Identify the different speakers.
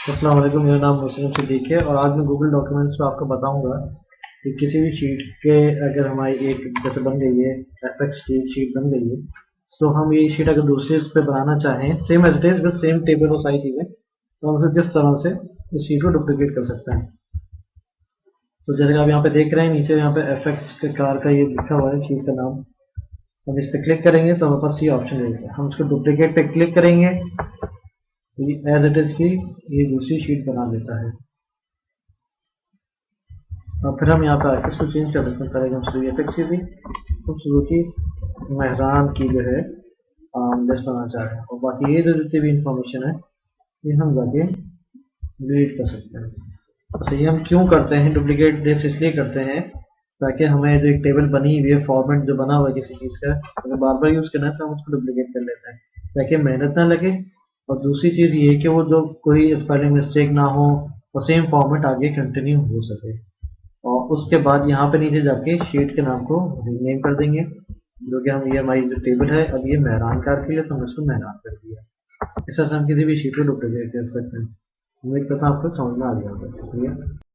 Speaker 1: अस्सलाम वालेकुम, मेरा नाम मुस्लिम सिद्दीक है और आज मैं गूगल डॉक्यूमेंट्स पे आपको बताऊंगा कि किसी भी शीट के अगर हमारी एक जैसे बन गई है एफएक्स की शीट बन गई है, तो हम ये शीट अगर दूसरे इस पे बनाना चाहें same as it is with same table और सारी चीज़ें, तो हम उसे किस तरह से इस शीट को डुप्लीकेट कर सकते हैं। तो जैसे कि आप यहाँ पे देख रहे हैं, नीचे यहाँ पे एफएक्स के कार का ये लिखा हुआ है शीट का नाम। हम इस पे क्लिक करेंगे तो हमारे पास ये ऑप्शन रहेगा, हम उसको डुप्लीकेट पे क्लिक करेंगे तो ये एज इट इज की ये दूसरी शीट बना देता है। और फिर हम यहाँ पर आके इसको चेंज कर सकते हैं। पहले हम सुई एफेक्स की थी, हम सुजुकी मेहरान की जो है लिस्ट बनाना चाह रहे हैं, और बाकी ये जो जितनी भी इंफॉर्मेशन है ये हम जाके डिलीट कर सकते हैं। अच्छा, ये हम क्यों करते हैं, डुप्लीकेट लिस्ट इसलिए करते हैं ताकि हमें जो एक टेबल बनी हुई है, फॉर्मेट जो बना हुआ है किसी चीज़ का, अगर बार बार यूज़ करना है तो हम उसको डुप्लीकेट कर लेते हैं ताकि मेहनत ना लगे। और दूसरी चीज़ ये कि वो जो कोई स्पेलिंग मिस्टेक ना हो और सेम फॉर्मेट आगे कंटिन्यू हो सके। और उसके बाद यहाँ पे नीचे जाके शीट के नाम को रीनेम कर देंगे, जो कि हम ये हमारी जो टेबल है अब ये मेहरान कार के लिए, तो हम इसको मेहरान कर दिया। इस तरह से हम किसी भी शीट को डुप्लीकेट कर सकते हैं। उम्मीद करता हूँ आपको समझ में आ गया होगा। ठीक है।